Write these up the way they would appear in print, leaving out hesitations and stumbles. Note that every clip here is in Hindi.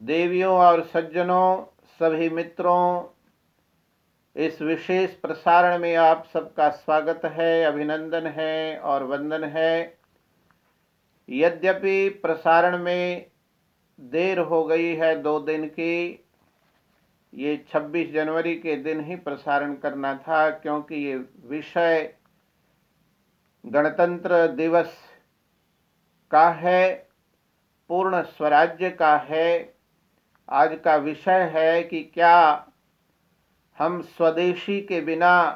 देवियों और सज्जनों, सभी मित्रों, इस विशेष प्रसारण में आप सबका स्वागत है, अभिनंदन है और वंदन है। यद्यपि प्रसारण में देर हो गई है 2 दिन की, ये 26 जनवरी के दिन ही प्रसारण करना था, क्योंकि ये विषय गणतंत्र दिवस का है, पूर्ण स्वराज्य का है। आज का विषय है कि क्या हम स्वदेशी के बिना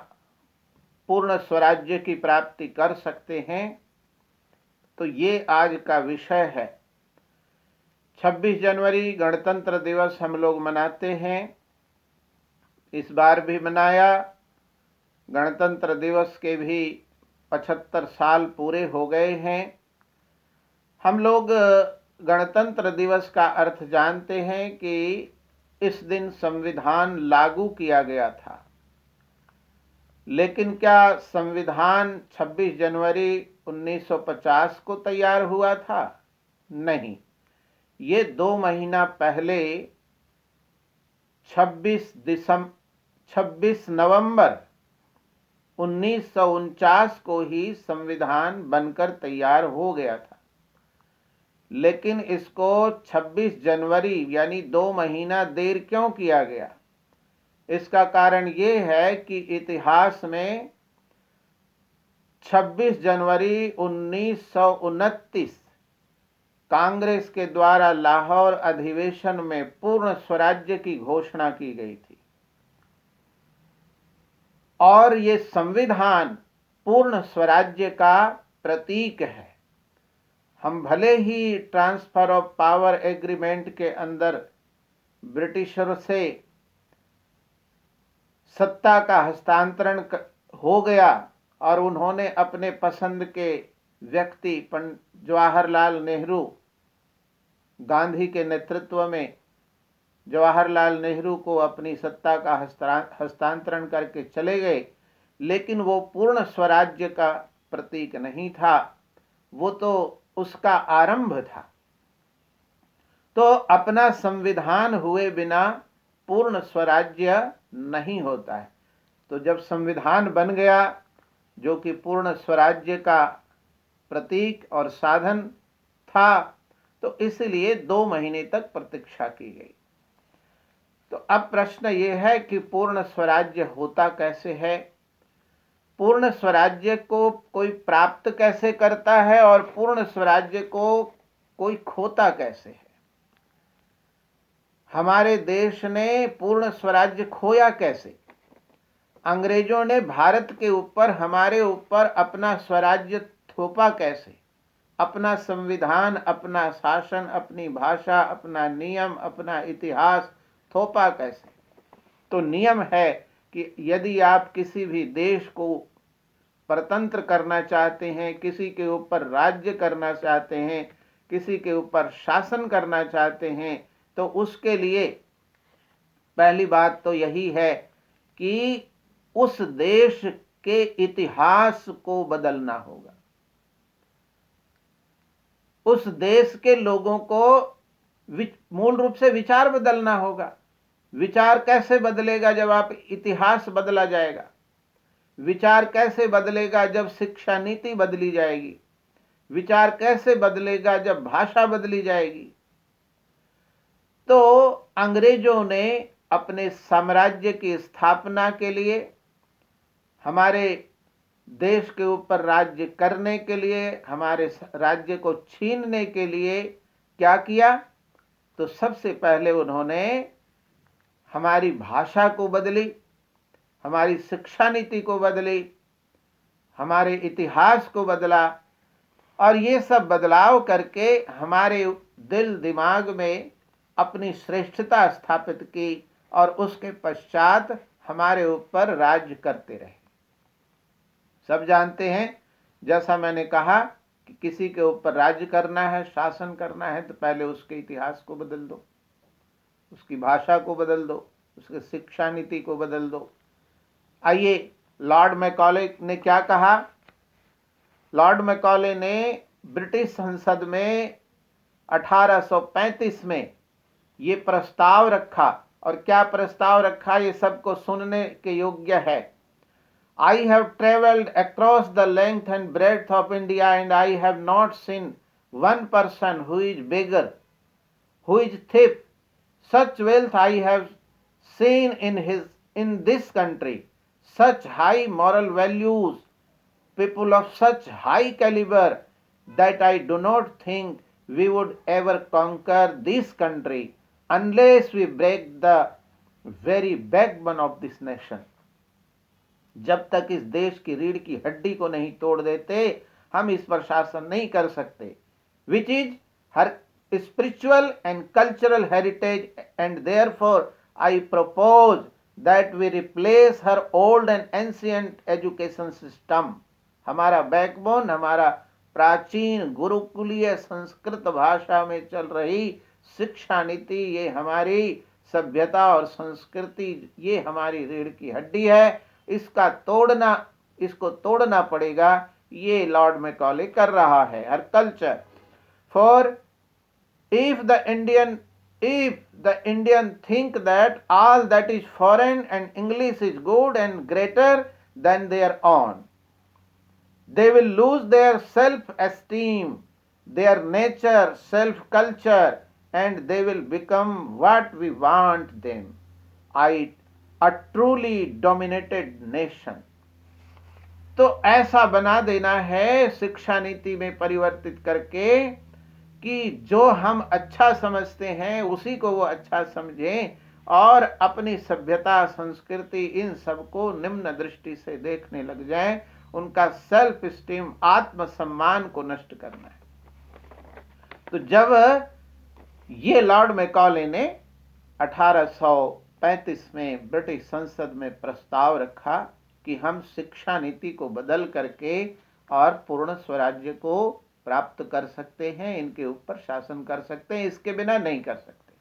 पूर्ण स्वराज्य की प्राप्ति कर सकते हैं। तो ये आज का विषय है। 26 जनवरी गणतंत्र दिवस हम लोग मनाते हैं, इस बार भी मनाया। गणतंत्र दिवस के भी 75 साल पूरे हो गए हैं। हम लोग गणतंत्र दिवस का अर्थ जानते हैं कि इस दिन संविधान लागू किया गया था। लेकिन क्या संविधान 26 जनवरी 1950 को तैयार हुआ था? नहीं, ये 2 महीना पहले 26 नवंबर 1949 को ही संविधान बनकर तैयार हो गया था। लेकिन इसको 26 जनवरी यानी 2 महीना देर क्यों किया गया? इसका कारण ये है कि इतिहास में 26 जनवरी 1929 कांग्रेस के द्वारा लाहौर अधिवेशन में पूर्ण स्वराज्य की घोषणा की गई थी, और ये संविधान पूर्ण स्वराज्य का प्रतीक है। हम भले ही ट्रांसफर ऑफ पावर एग्रीमेंट के अंदर ब्रिटिशरों से सत्ता का हस्तांतरण हो गया और उन्होंने अपने पसंद के व्यक्ति जवाहरलाल नेहरू, गांधी के नेतृत्व में जवाहरलाल नेहरू को अपनी सत्ता का हस्तांतरण करके चले गए, लेकिन वो पूर्ण स्वराज्य का प्रतीक नहीं था, वो तो उसका आरंभ था। तो अपना संविधान हुए बिना पूर्ण स्वराज्य नहीं होता है। तो जब संविधान बन गया, जो कि पूर्ण स्वराज्य का प्रतीक और साधन था, तो इसलिए 2 महीने तक प्रतीक्षा की गई। तो अब प्रश्न ये है कि पूर्ण स्वराज्य होता कैसे है? पूर्ण स्वराज्य को कोई प्राप्त कैसे करता है और पूर्ण स्वराज्य को कोई खोता कैसे है? हमारे देश ने पूर्ण स्वराज्य खोया कैसे? अंग्रेजों ने भारत के ऊपर, हमारे ऊपर अपना स्वराज्य थोपा कैसे? अपना संविधान, अपना शासन, अपनी भाषा, अपना नियम, अपना इतिहास थोपा कैसे? तो नियम है कि यदि आप किसी भी देश को परतंत्र करना चाहते हैं, किसी के ऊपर राज्य करना चाहते हैं, किसी के ऊपर शासन करना चाहते हैं, तो उसके लिए पहली बात तो यही है कि उस देश के इतिहास को बदलना होगा। उस देश के लोगों को मूल रूप से विचार बदलना होगा। विचार कैसे बदलेगा? जब आप इतिहास बदला जाएगा। विचार कैसे बदलेगा? जब शिक्षा नीति बदली जाएगी। विचार कैसे बदलेगा? जब भाषा बदली जाएगी। तो अंग्रेजों ने अपने साम्राज्य की स्थापना के लिए, हमारे देश के ऊपर राज्य करने के लिए, हमारे राज्य को छीनने के लिए क्या किया? तो सबसे पहले उन्होंने हमारी भाषा को बदली, हमारी शिक्षा नीति को बदली, हमारे इतिहास को बदला, और ये सब बदलाव करके हमारे दिल दिमाग में अपनी श्रेष्ठता स्थापित की, और उसके पश्चात हमारे ऊपर राज्य करते रहे। सब जानते हैं, जैसा मैंने कहा कि किसी के ऊपर राज्य करना है, शासन करना है, तो पहले उसके इतिहास को बदल दो, उसकी भाषा को बदल दो, उसकी शिक्षा नीति को बदल दो। आइए, लॉर्ड मैकॉले ने क्या कहा? लॉर्ड मैकॉले ने ब्रिटिश संसद में 1835 में ये प्रस्ताव रखा, और क्या प्रस्ताव रखा, ये सबको सुनने के योग्य है। I have traveled across the length and breadth of India and I have not seen one person who is beggar, who is thief. Such wealth I have seen in this country, such high moral values, people of such high caliber, that I do not think we would ever conquer this country unless we break the very backbone of this nation. जब तक इस देश की रीढ़ की हड्डी को नहीं तोड़ देते, हम इस पर शासन नहीं कर सकते। Which is her spiritual and cultural heritage, and therefore I propose that we replace her old and ancient education system. हमारा बैकबोन, हमारा प्राचीन गुरुकुलीय संस्कृत भाषा में चल रही शिक्षा नीति, ये हमारी सभ्यता और संस्कृति, ये हमारी रीढ़ की हड्डी है। इसको तोड़ना पड़ेगा। ये लॉर्ड मैकॉले कर रहा है। हर culture for if the Indian think that all that is foreign and English is good and greater then their own, they will lose their self-esteem, their nature, self-culture, and they will become what we want them, a truly dominated nation. तो ऐसा बना देना है शिक्षा नीति में परिवर्तित करके कि जो हम अच्छा समझते हैं उसी को वो अच्छा समझें, और अपनी सभ्यता, संस्कृति, इन सबको निम्न दृष्टि से देखने लग जाएं। उनका सेल्फ स्टीम, आत्मसम्मान को नष्ट करना है। तो जब ये लॉर्ड मैकॉले ने 1835 में ब्रिटिश संसद में प्रस्ताव रखा कि हम शिक्षा नीति को बदल करके और पूर्ण स्वराज्य को प्राप्त कर सकते हैं, इनके ऊपर शासन कर सकते हैं, इसके बिना नहीं कर सकते।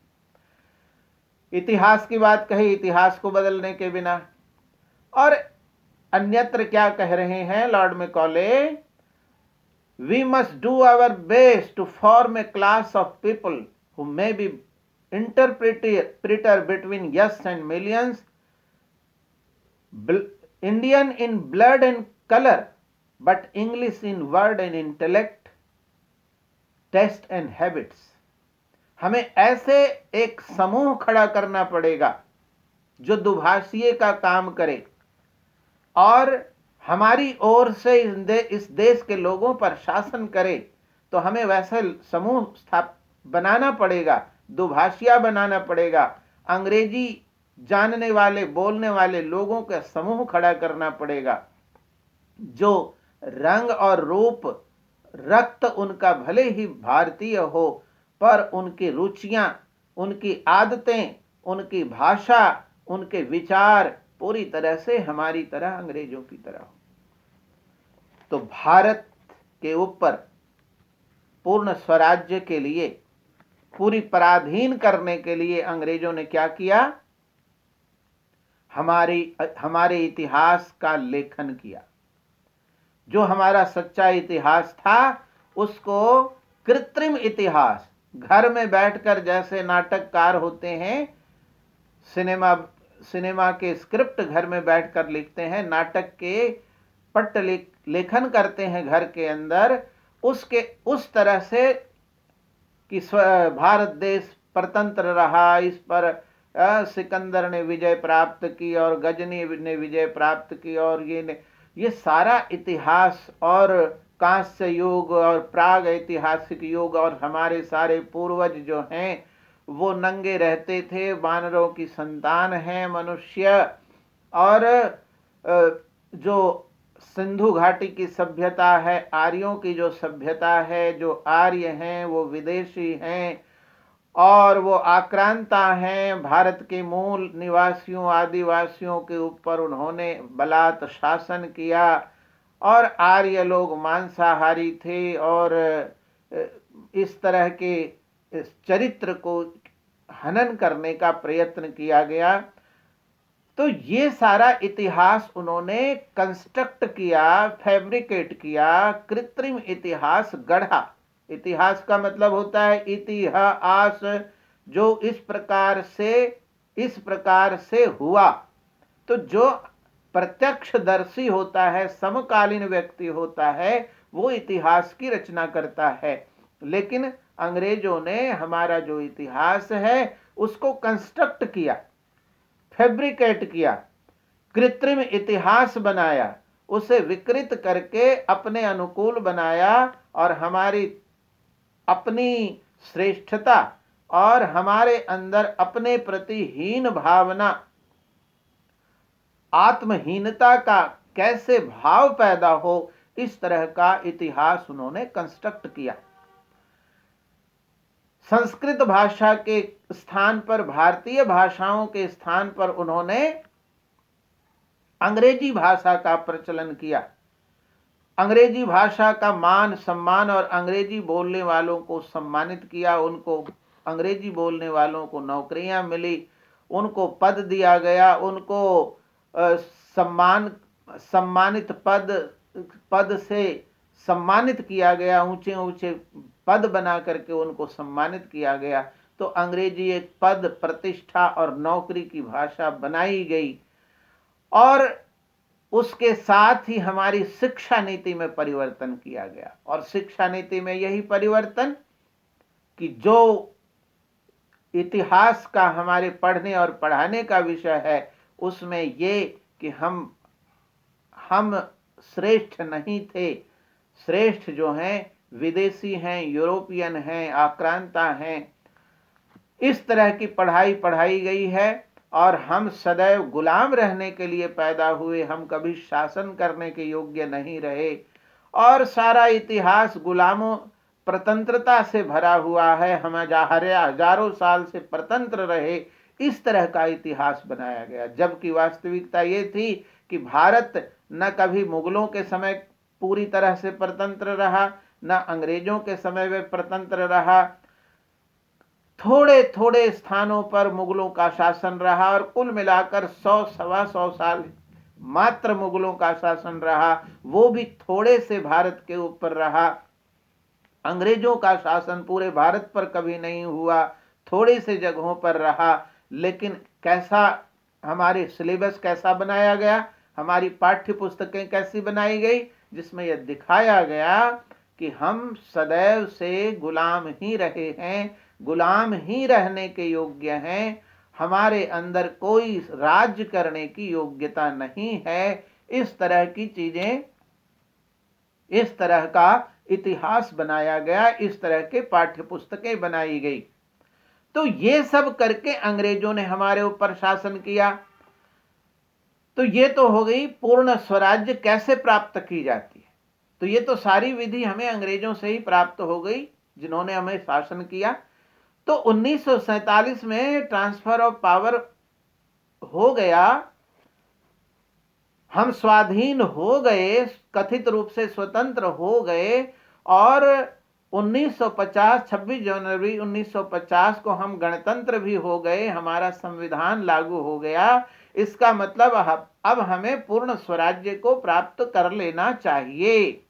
इतिहास की बात कही, इतिहास को बदलने के बिना। और अन्यत्र क्या कह रहे हैं lord Macaulay? We must do our best to form a class of people who may be interpreter between yes and millions, Indian in blood and colour, but English in word and intellect, taste and habits. हमें ऐसे एक समूह खड़ा करना पड़ेगा जो दुभाषीय का काम करे, और हमारी ओर से इस देश के लोगों पर शासन करे। तो हमें वैसे समूह बनाना पड़ेगा, दुभाषिया बनाना पड़ेगा, अंग्रेजी जानने वाले, बोलने वाले लोगों का समूह खड़ा करना पड़ेगा, जो रंग और रूप, रक्त उनका भले ही भारतीय हो, पर उनकी रुचियां, उनकी आदतें, उनकी भाषा, उनके विचार पूरी तरह से हमारी तरह, अंग्रेजों की तरह हो। तो भारत के ऊपर पूर्ण स्वराज्य के लिए, पूरी पराधीन करने के लिए अंग्रेजों ने क्या किया? हमारे इतिहास का लेखन किया। जो हमारा सच्चा इतिहास था उसको कृत्रिम इतिहास, घर में बैठकर जैसे नाटककार होते हैं, सिनेमा के स्क्रिप्ट घर में बैठकर लिखते हैं, नाटक के पट लेखन करते हैं घर के अंदर, उस तरह से कि भारत देश परतंत्र रहा, इस पर सिकंदर ने विजय प्राप्त की और गजनी ने विजय प्राप्त की, और ये सारा इतिहास, और कांस्य युग और प्राग ऐतिहासिक युग, और हमारे सारे पूर्वज जो हैं वो नंगे रहते थे, वानरों की संतान है मनुष्य, और जो सिंधु घाटी की सभ्यता है, आर्यों की जो सभ्यता है, जो आर्य हैं वो विदेशी हैं, और वो आक्रांता हैं, भारत के मूल निवासियों, आदिवासियों के ऊपर उन्होंने बलात् शासन किया, और आर्य लोग मांसाहारी थे, और इस तरह के इस चरित्र को हनन करने का प्रयत्न किया गया। तो ये सारा इतिहास उन्होंने कंस्ट्रक्ट किया, फैब्रिकेट किया, कृत्रिम इतिहास गढ़ा। इतिहास का मतलब होता है इतिहास, जो इस प्रकार से हुआ। तो जो प्रत्यक्षदर्शी होता है, समकालीन व्यक्ति होता है, वो इतिहास की रचना करता है। लेकिन अंग्रेजों ने हमारा जो इतिहास है उसको कंस्ट्रक्ट किया, फैब्रिकेट किया, कृत्रिम इतिहास बनाया, उसे विकृत करके अपने अनुकूल बनाया और हमारी अपनी श्रेष्ठता और हमारे अंदर अपने प्रति हीन भावना, आत्महीनता का कैसे भाव पैदा हो, इस तरह का इतिहास उन्होंने कंस्ट्रक्ट किया। संस्कृत भाषा के स्थान पर, भारतीय भाषाओं के स्थान पर उन्होंने अंग्रेजी भाषा का प्रचलन किया। अंग्रेजी भाषा का मान सम्मान और अंग्रेजी बोलने वालों को सम्मानित किया। उनको अंग्रेजी बोलने वालों को नौकरियां मिली, उनको पद दिया गया, उनको सम्मानित पद से सम्मानित किया गया, ऊंचे ऊंचे पद बना करके उनको सम्मानित किया गया। तो अंग्रेजी एक पद, प्रतिष्ठा और नौकरी की भाषा बनाई गई। और उसके साथ ही हमारी शिक्षा नीति में परिवर्तन किया गया। और शिक्षा नीति में यही परिवर्तन कि जो इतिहास का हमारे पढ़ने और पढ़ाने का विषय है, उसमें ये कि हम श्रेष्ठ नहीं थे। श्रेष्ठ जो हैं विदेशी हैं, यूरोपियन हैं, आक्रांता हैं, इस तरह की पढ़ाई पढ़ाई गई है। और हम सदैव गुलाम रहने के लिए पैदा हुए, हम कभी शासन करने के योग्य नहीं रहे। और सारा इतिहास गुलामों, प्रतंत्रता से भरा हुआ है। हम हजारों साल से प्रतंत्र रहे, इस तरह का इतिहास बनाया गया। जबकि वास्तविकता ये थी कि भारत न कभी मुगलों के समय पूरी तरह से प्रतंत्र रहा, न अंग्रेजों के समय में प्रतंत्र रहा। थोड़े थोड़े स्थानों पर मुगलों का शासन रहा और कुल मिलाकर 100-125 साल मात्र मुगलों का शासन रहा। वो भी थोड़े से भारत के ऊपर रहा। अंग्रेजों का शासन पूरे भारत पर कभी नहीं हुआ, थोड़े से जगहों पर रहा। लेकिन कैसा हमारे सिलेबस कैसा बनाया गया, हमारी पाठ्य पुस्तकें कैसी बनाई गई, जिसमें यह दिखाया गया कि हम सदैव से गुलाम ही रहे हैं, गुलाम ही रहने के योग्य हैं, हमारे अंदर कोई राज्य करने की योग्यता नहीं है। इस तरह की चीजें, इस तरह का इतिहास बनाया गया, इस तरह के पाठ्य पुस्तकें बनाई गई। तो ये सब करके अंग्रेजों ने हमारे ऊपर शासन किया। तो ये तो हो गई पूर्ण स्वराज्य कैसे प्राप्त की जाती है। तो ये तो सारी विधि हमें अंग्रेजों से ही प्राप्त हो गई, जिन्होंने हमें शासन किया। तो 1947 में ट्रांसफर ऑफ पावर हो गया, हम स्वाधीन हो गए, कथित रूप से स्वतंत्र हो गए। और 1950 26 जनवरी 1950 को हम गणतंत्र भी हो गए, हमारा संविधान लागू हो गया। इसका मतलब अब हमें पूर्ण स्वराज्य को प्राप्त कर लेना चाहिए।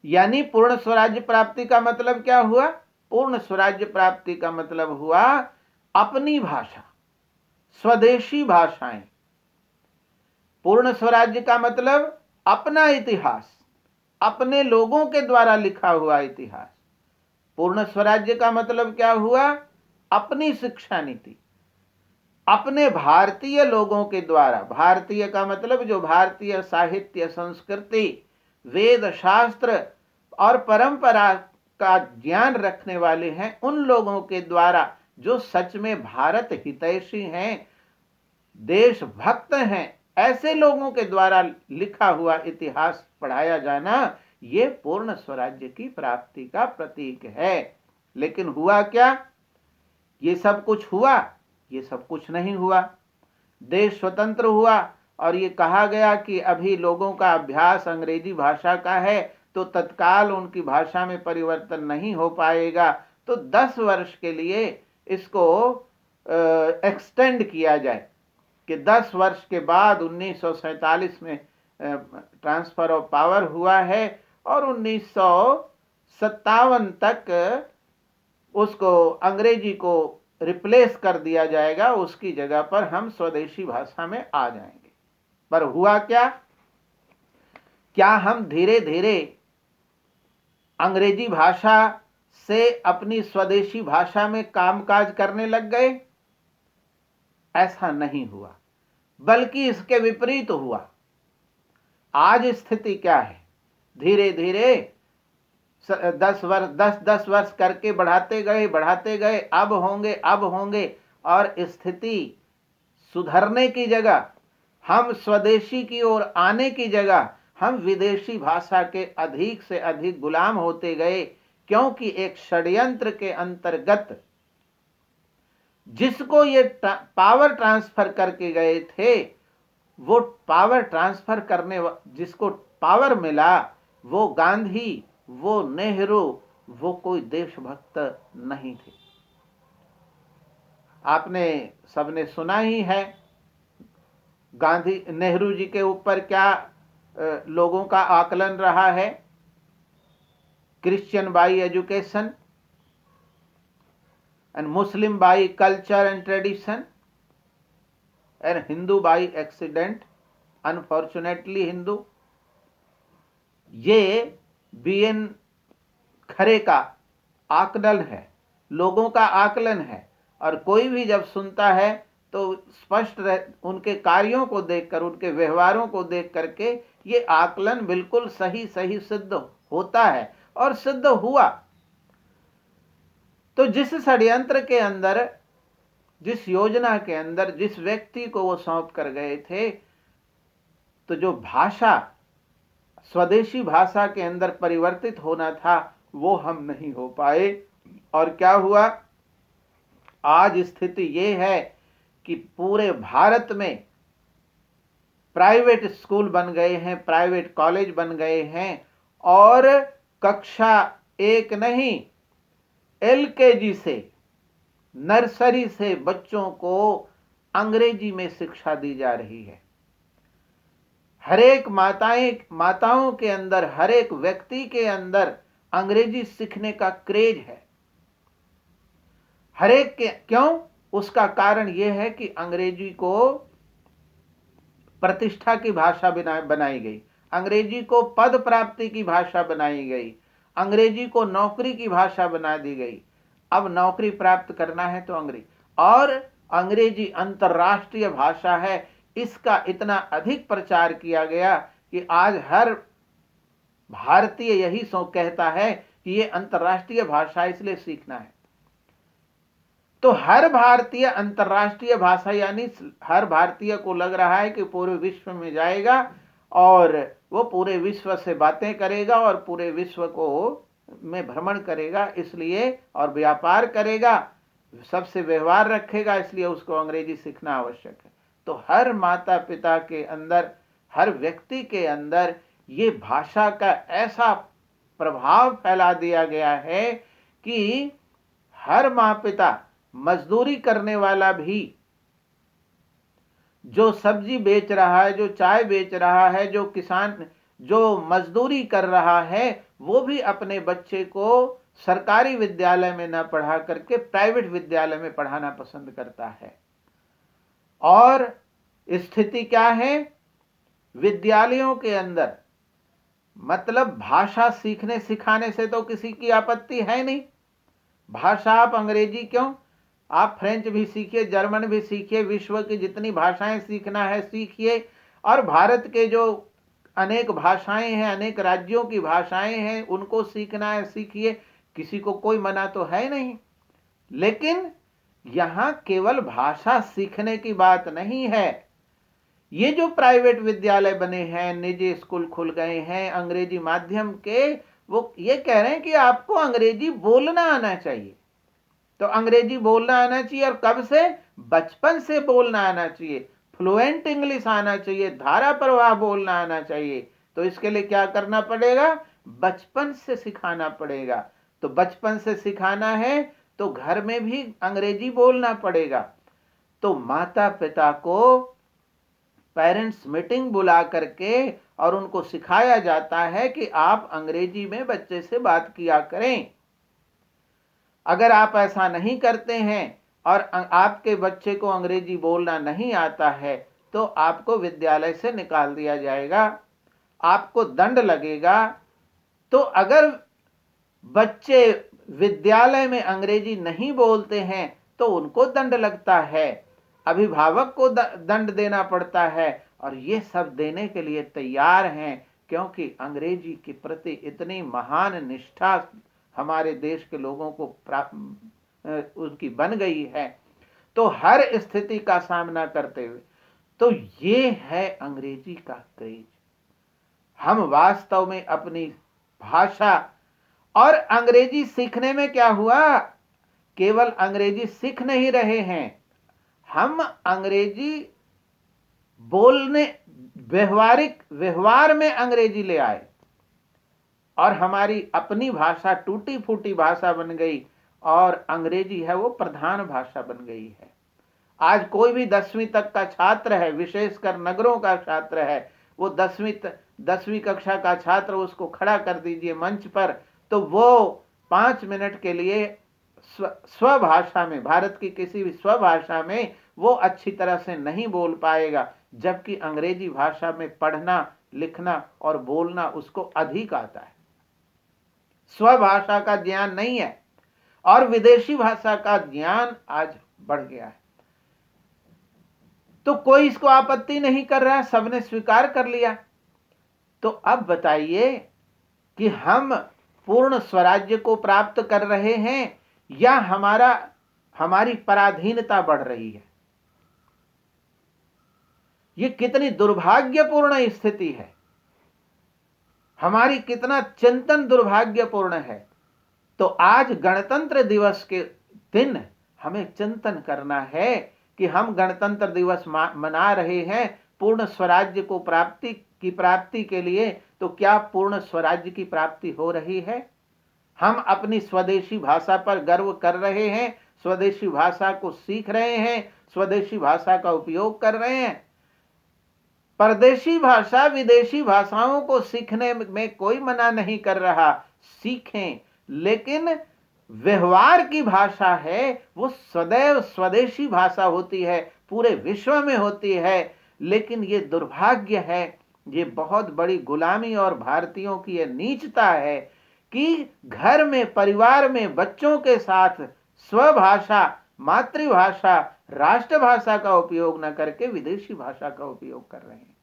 यानी पूर्ण स्वराज्य प्राप्ति का मतलब क्या हुआ? पूर्ण स्वराज्य प्राप्ति का मतलब हुआ अपनी भाषा, स्वदेशी भाषाएं। पूर्ण स्वराज्य का मतलब अपना इतिहास, अपने लोगों के द्वारा लिखा हुआ इतिहास। पूर्ण स्वराज्य का मतलब क्या हुआ? अपनी शिक्षा नीति, अपने भारतीय लोगों के द्वारा। भारतीय का मतलब जो भारतीय साहित्य, संस्कृति, वेद, शास्त्र और परंपरा का ज्ञान रखने वाले हैं, उन लोगों के द्वारा, जो सच में भारत हितैषी हैं, देशभक्त हैं, ऐसे लोगों के द्वारा लिखा हुआ इतिहास पढ़ाया जाना, ये पूर्ण स्वराज्य की प्राप्ति का प्रतीक है। लेकिन हुआ क्या? ये सब कुछ हुआ? ये सब कुछ नहीं हुआ। देश स्वतंत्र हुआ और ये कहा गया कि अभी लोगों का अभ्यास अंग्रेजी भाषा का है, तो तत्काल उनकी भाषा में परिवर्तन नहीं हो पाएगा। तो 10 वर्ष के लिए इसको एक्सटेंड किया जाए कि 10 वर्ष के बाद 1947 में ट्रांसफर ऑफ पावर हुआ है और 1957 तक उसको अंग्रेजी को रिप्लेस कर दिया जाएगा, उसकी जगह पर हम स्वदेशी भाषा में आ जाएंगे। पर हुआ क्या हम धीरे धीरे अंग्रेजी भाषा से अपनी स्वदेशी भाषा में कामकाज करने लग गए? ऐसा नहीं हुआ, बल्कि इसके विपरीत हुआ। आज स्थिति क्या है? धीरे धीरे 10 वर्ष करके बढ़ाते गए, अब होंगे, और स्थिति सुधरने की जगह, हम स्वदेशी की ओर आने की जगह, हम विदेशी भाषा के अधिक से अधिक गुलाम होते गए, क्योंकि एक षड्यंत्र के अंतर्गत जिसको ये पावर ट्रांसफर करके गए थे, वो पावर ट्रांसफर करने जिसको पावर मिला, वो गांधी, वो नेहरू, वो कोई देशभक्त नहीं थे। आपने सबने सुना ही है नेहरू जी के ऊपर क्या लोगों का आकलन रहा है। Christian by education and Muslim by culture and tradition and Hindu by accident, unfortunately Hindu. ये बीएन खरे का आकलन है, लोगों का आकलन है। और कोई भी जब सुनता है तो स्पष्ट उनके कार्यों को देखकर, उनके व्यवहारों को देख करके ये आकलन बिल्कुल सही सिद्ध होता है और सिद्ध हुआ। तो जिस षड्यंत्र के अंदर, जिस योजना के अंदर, जिस व्यक्ति को वो सौंप कर गए थे, तो जो भाषा स्वदेशी भाषा के अंदर परिवर्तित होना था, वो हम नहीं हो पाए। और क्या हुआ? आज स्थिति ये है कि पूरे भारत में प्राइवेट स्कूल बन गए हैं, प्राइवेट कॉलेज बन गए हैं, और कक्षा 1 नहीं, LKG से, नर्सरी से बच्चों को अंग्रेजी में शिक्षा दी जा रही है। हर एक माताओं के अंदर, हर एक व्यक्ति के अंदर अंग्रेजी सीखने का क्रेज है। हर एक के क्यों? उसका कारण यह है कि अंग्रेजी को प्रतिष्ठा की भाषा बनाई गई, अंग्रेजी को पद प्राप्ति की भाषा बनाई गई, अंग्रेजी को नौकरी की भाषा बना दी गई। अब नौकरी प्राप्त करना है तो अंग्रेजी, और अंग्रेजी अंतर्राष्ट्रीय भाषा है, इसका इतना अधिक प्रचार किया गया कि आज हर भारतीय यही कहता है कि ये अंतर्राष्ट्रीय भाषा इसलिए सीखना है। तो हर भारतीय अंतर्राष्ट्रीय भाषा, यानी हर भारतीय को लग रहा है कि पूरे विश्व में जाएगा और वो पूरे विश्व से बातें करेगा और पूरे विश्व को में भ्रमण करेगा, इसलिए, और व्यापार करेगा, सबसे व्यवहार रखेगा, इसलिए उसको अंग्रेजी सीखना आवश्यक है। तो हर माता पिता के अंदर, हर व्यक्ति के अंदर ये भाषा का ऐसा प्रभाव फैला दिया गया है कि हर माँ पिता, मजदूरी करने वाला भी, जो सब्जी बेच रहा है, जो चाय बेच रहा है, जो किसान जो मजदूरी कर रहा है, वो भी अपने बच्चे को सरकारी विद्यालय में न पढ़ा करके प्राइवेट विद्यालय में पढ़ाना पसंद करता है। और स्थिति क्या है? विद्यालयों के अंदर, मतलब भाषा सीखने सिखाने से तो किसी की आपत्ति है नहीं। भाषा आप अंग्रेजी क्यों, आप फ्रेंच भी सीखिए, जर्मन भी सीखिए, विश्व की जितनी भाषाएं सीखना है सीखिए, और भारत के जो अनेक भाषाएं हैं, अनेक राज्यों की भाषाएं हैं, उनको सीखना है सीखिए, किसी को कोई मना तो है नहीं। लेकिन यहां केवल भाषा सीखने की बात नहीं है। ये जो प्राइवेट विद्यालय बने हैं, निजी स्कूल खुल गए हैं अंग्रेजी माध्यम के, वो ये कह रहे हैं कि आपको अंग्रेजी बोलना आना चाहिए। तो अंग्रेजी बोलना आना चाहिए, और कब से? बचपन से बोलना आना चाहिए, फ्लुएंट इंग्लिश आना चाहिए, धारा प्रवाह बोलना आना चाहिए। तो इसके लिए क्या करना पड़ेगा? बचपन से सिखाना पड़ेगा। तो बचपन से सिखाना है तो घर में भी अंग्रेजी बोलना पड़ेगा। तो माता पिता को पेरेंट्स मीटिंग बुला करके और उनको सिखाया जाता है कि आप अंग्रेजी में बच्चे से बात किया करें। अगर आप ऐसा नहीं करते हैं और आपके बच्चे को अंग्रेजी बोलना नहीं आता है तो आपको विद्यालय से निकाल दिया जाएगा, आपको दंड लगेगा। तो अगर बच्चे विद्यालय में अंग्रेजी नहीं बोलते हैं तो उनको दंड लगता है, अभिभावक को दंड देना पड़ता है, और ये सब देने के लिए तैयार हैं क्योंकि अंग्रेजी के प्रति इतनी महान निष्ठा हमारे देश के लोगों को उनकी बन गई है। तो हर स्थिति का सामना करते हुए, तो ये है अंग्रेजी का क्रेज। हम वास्तव में अपनी भाषा, और अंग्रेजी सीखने में क्या हुआ, केवल अंग्रेजी सीख नहीं रहे हैं, हम अंग्रेजी बोलने व्यवहार में अंग्रेजी ले आए और हमारी अपनी भाषा टूटी फूटी भाषा बन गई और अंग्रेजी है वो प्रधान भाषा बन गई है। आज कोई भी 10वीं तक का छात्र है, विशेषकर नगरों का छात्र है, वो 10वीं कक्षा का छात्र, उसको खड़ा कर दीजिए मंच पर तो वो 5 मिनट के लिए स्वभाषा में, भारत की किसी भी स्वभाषा में वो अच्छी तरह से नहीं बोल पाएगा, जबकि अंग्रेजी भाषा में पढ़ना लिखना और बोलना उसको अधिक आता है। स्वभाषा का ज्ञान नहीं है और विदेशी भाषा का ज्ञान आज बढ़ गया है। तो कोई इसको आपत्ति नहीं कर रहा, सबने स्वीकार कर लिया। तो अब बताइए कि हम पूर्ण स्वराज्य को प्राप्त कर रहे हैं या हमारी पराधीनता बढ़ रही है। ये कितनी दुर्भाग्यपूर्ण स्थिति है, हमारी कितना चिंतन दुर्भाग्यपूर्ण है। तो आज गणतंत्र दिवस के दिन हमें चिंतन करना है कि हम गणतंत्र दिवस मना रहे हैं पूर्ण स्वराज्य को प्राप्ति के लिए, तो क्या पूर्ण स्वराज्य की प्राप्ति हो रही है? हम अपनी स्वदेशी भाषा पर गर्व कर रहे हैं, स्वदेशी भाषा को सीख रहे हैं, स्वदेशी भाषा का उपयोग कर रहे हैं। परदेशी भाषा, विदेशी भाषाओं को सीखने में कोई मना नहीं कर रहा, सीखें, लेकिन व्यवहार की भाषा है वो सदैव स्वदेशी भाषा होती है, पूरे विश्व में होती है। लेकिन ये दुर्भाग्य है, ये बहुत बड़ी गुलामी और भारतीयों की ये नीचता है कि घर में, परिवार में बच्चों के साथ स्वभाषा, मातृभाषा, राष्ट्रभाषा का उपयोग न करके विदेशी भाषा का उपयोग कर रहे हैं।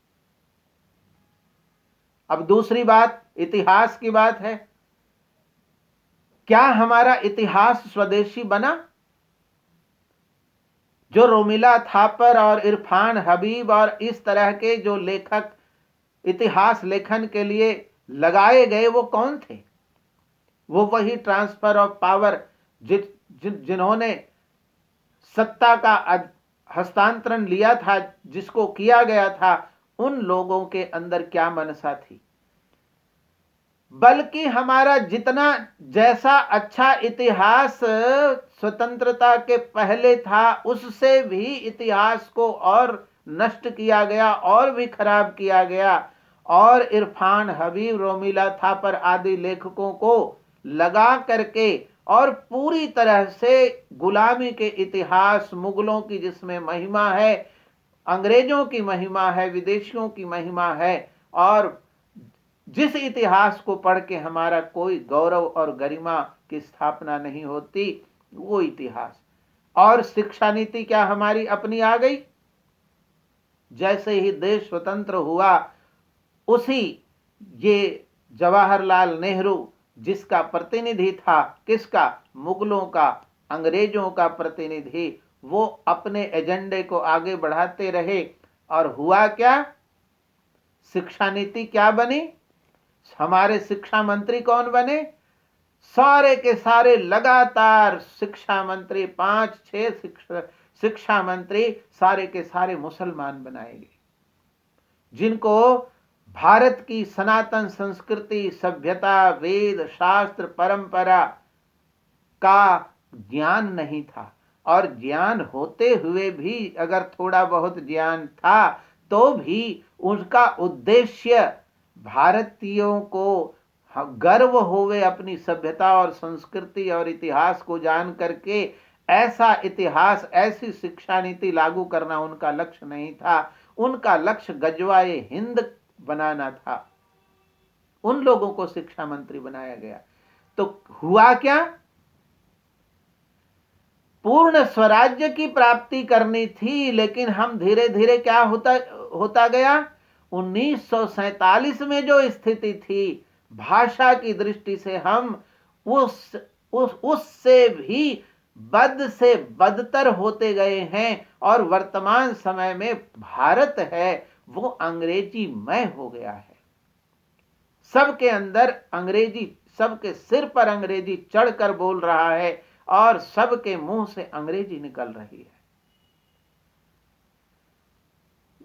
अब दूसरी बात इतिहास की बात है। क्या हमारा इतिहास स्वदेशी बना? जो रोमिला थापर और इरफान हबीब और इस तरह के जो लेखक इतिहास लेखन के लिए लगाए गए वो कौन थे? वो वही ट्रांसफर ऑफ पावर जिन्होंने सत्ता का हस्तांतरण लिया था, जिसको किया गया था, उन लोगों के अंदर क्या मनसा थी? बल्कि हमारा जितना जैसा अच्छा इतिहास स्वतंत्रता के पहले था, उससे भी इतिहास को और नष्ट किया गया और भी खराब किया गया, और इरफान हबीब, रोमिला थापर आदि लेखकों को लगा करके और पूरी तरह से गुलामी के इतिहास, मुगलों की जिसमें महिमा है, अंग्रेजों की महिमा है, विदेशियों की महिमा है, और जिस इतिहास को पढ़ के हमारा कोई गौरव और गरिमा की स्थापना नहीं होती, वो इतिहास। और शिक्षा नीति क्या हमारी अपनी आ गई? जैसे ही देश स्वतंत्र हुआ, उसी ये जवाहरलाल नेहरू जिसका प्रतिनिधि था, किसका? मुगलों का, अंग्रेजों का प्रतिनिधि, वो अपने एजेंडे को आगे बढ़ाते रहे। और हुआ क्या? शिक्षा नीति क्या बनी? हमारे शिक्षा मंत्री कौन बने? सारे के सारे लगातार शिक्षा मंत्री, 5-6 शिक्षा मंत्री सारे के सारे मुसलमान बनाए गए, जिनको भारत की सनातन संस्कृति, सभ्यता, वेद, शास्त्र, परंपरा का ज्ञान नहीं था। और ज्ञान होते हुए भी अगर थोड़ा बहुत ज्ञान था तो भी उसका उद्देश्य भारतीयों को गर्व होवे अपनी सभ्यता और संस्कृति और इतिहास को जान करके। ऐसा इतिहास, ऐसी शिक्षा नीति लागू करना उनका लक्ष्य नहीं था। उनका लक्ष्य गजवाए हिंद बनाना था। उन लोगों को शिक्षा मंत्री बनाया गया। तो हुआ क्या? पूर्ण स्वराज्य की प्राप्ति करनी थी, लेकिन हम धीरे धीरे क्या होता गया। 1947 में जो स्थिति थी भाषा की दृष्टि से, हम उससे भी बद से बदतर होते गए हैं। और वर्तमान समय में भारत है वो अंग्रेजी मय हो गया है। सबके अंदर अंग्रेजी, सबके सिर पर अंग्रेजी चढ़कर बोल रहा है और सबके मुंह से अंग्रेजी निकल रही है।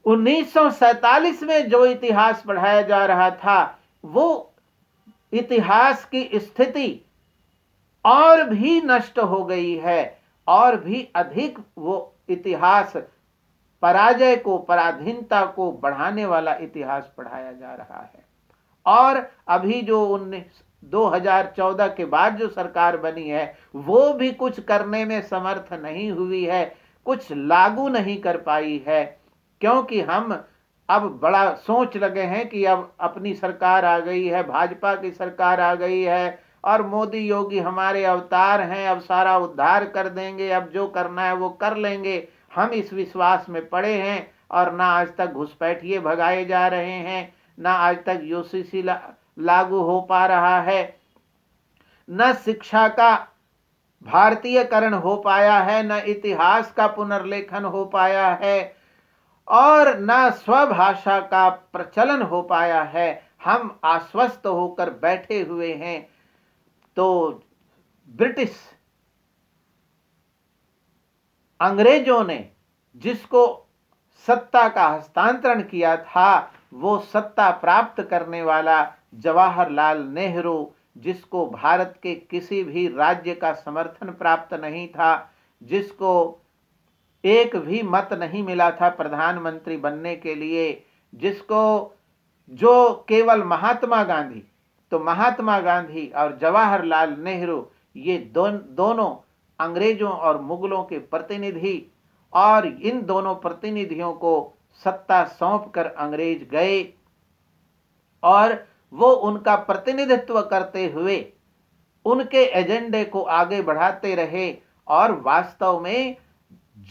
1947 में जो इतिहास पढ़ाया जा रहा था, वो इतिहास की स्थिति और भी नष्ट हो गई है, और भी अधिक वो इतिहास पराजय को, पराधीनता को बढ़ाने वाला इतिहास पढ़ाया जा रहा है। और अभी जो 2014 के बाद जो सरकार बनी है, वो भी कुछ करने में समर्थ नहीं हुई है, कुछ लागू नहीं कर पाई है। क्योंकि हम अब बड़ा सोच लगे हैं कि अब अपनी सरकार आ गई है, भाजपा की सरकार आ गई है और मोदी योगी हमारे अवतार हैं, अब सारा उद्धार कर देंगे, अब जो करना है वो कर लेंगे। हम इस विश्वास में पड़े हैं और ना आज तक घुसपैठिए भगाए जा रहे हैं, ना आज तक यूसीसी लागू हो पा रहा है, न शिक्षा का भारतीयकरण हो पाया है, न इतिहास का पुनर्लेखन हो पाया है, और न स्वभाषा का प्रचलन हो पाया है। हम आश्वस्त होकर बैठे हुए हैं। तो ब्रिटिश अंग्रेजों ने जिसको सत्ता का हस्तांतरण किया था, वो सत्ता प्राप्त करने वाला जवाहरलाल नेहरू, जिसको भारत के किसी भी राज्य का समर्थन प्राप्त नहीं था, जिसको एक भी मत नहीं मिला था प्रधानमंत्री बनने के लिए, जिसको जो केवल महात्मा गांधी, तो महात्मा गांधी और जवाहरलाल नेहरू ये दोनों अंग्रेजों और मुगलों के प्रतिनिधि, और इन दोनों प्रतिनिधियों को सत्ता सौंपकर अंग्रेज गए और वो उनका प्रतिनिधित्व करते हुए उनके एजेंडे को आगे बढ़ाते रहे। और वास्तव में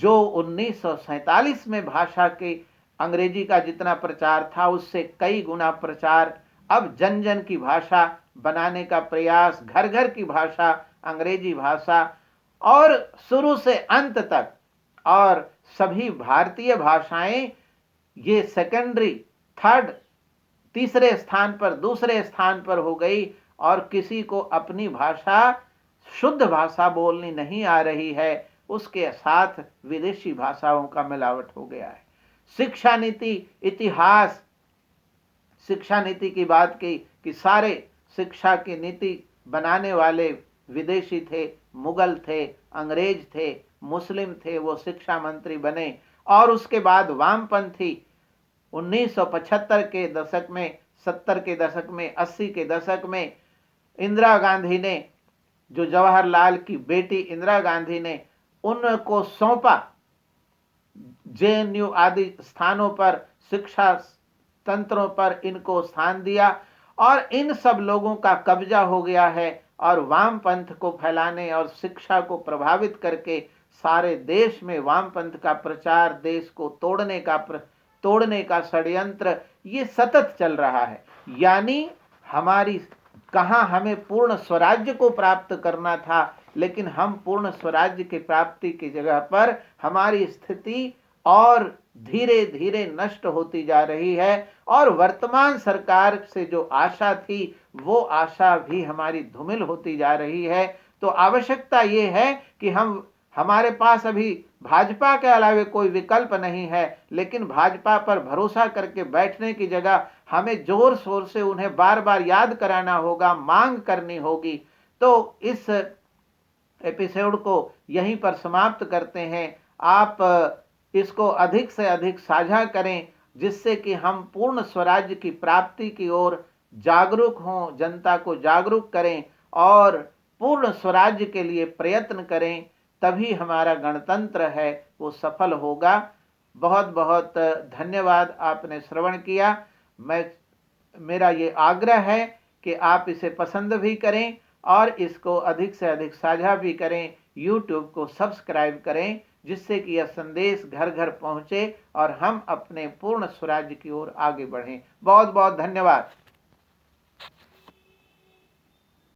जो 1947 में भाषा के अंग्रेजी का जितना प्रचार था, उससे कई गुना प्रचार अब जन जन की भाषा बनाने का प्रयास, घर घर की भाषा अंग्रेजी भाषा, और शुरू से अंत तक, और सभी भारतीय भाषाएं ये सेकेंडरी, थर्ड, तीसरे स्थान पर, दूसरे स्थान पर हो गई, और किसी को अपनी भाषा, शुद्ध भाषा बोलनी नहीं आ रही है, उसके साथ विदेशी भाषाओं का मिलावट हो गया है। शिक्षा नीति, इतिहास, शिक्षा नीति की बात की कि सारे शिक्षा की नीति बनाने वाले विदेशी थे, मुगल थे, अंग्रेज थे, मुस्लिम थे, वो शिक्षा मंत्री बने। और उसके बाद वामपंथी 1975 के दशक में, 70 के दशक में, 80 के दशक में इंदिरा गांधी ने, जो जवाहरलाल की बेटी इंदिरा गांधी ने उनको सौंपा, जेएनयू आदि स्थानों पर, शिक्षा तंत्रों पर इनको स्थान दिया, और इन सब लोगों का कब्जा हो गया है। और वामपंथ को फैलाने और शिक्षा को प्रभावित करके सारे देश में वामपंथ का प्रचार, देश को तोड़ने का षड्यंत्र ये सतत चल रहा है। यानी हमें पूर्ण स्वराज्य को प्राप्त करना था, लेकिन हम पूर्ण स्वराज्य की प्राप्ति की जगह पर हमारी स्थिति और धीरे धीरे नष्ट होती जा रही है। और वर्तमान सरकार से जो आशा थी, वो आशा भी हमारी धूमिल होती जा रही है। तो आवश्यकता ये है कि हमारे पास अभी भाजपा के अलावे कोई विकल्प नहीं है, लेकिन भाजपा पर भरोसा करके बैठने की जगह हमें जोर शोर से उन्हें बार बार याद कराना होगा, मांग करनी होगी। तो इस एपिसोड को यहीं पर समाप्त करते हैं। आप इसको अधिक से अधिक साझा करें, जिससे कि हम पूर्ण स्वराज्य की प्राप्ति की ओर जागरूक हों, जनता को जागरूक करें और पूर्ण स्वराज्य के लिए प्रयत्न करें, तभी हमारा गणतंत्र है वो सफल होगा। बहुत बहुत धन्यवाद, आपने श्रवण किया। मेरा ये आग्रह है कि आप इसे पसंद भी करें और इसको अधिक से अधिक साझा भी करें, यूट्यूब को सब्सक्राइब करें, जिससे कि यह संदेश घर घर पहुंचे और हम अपने पूर्ण स्वराज्य की ओर आगे बढ़ें। बहुत बहुत धन्यवाद।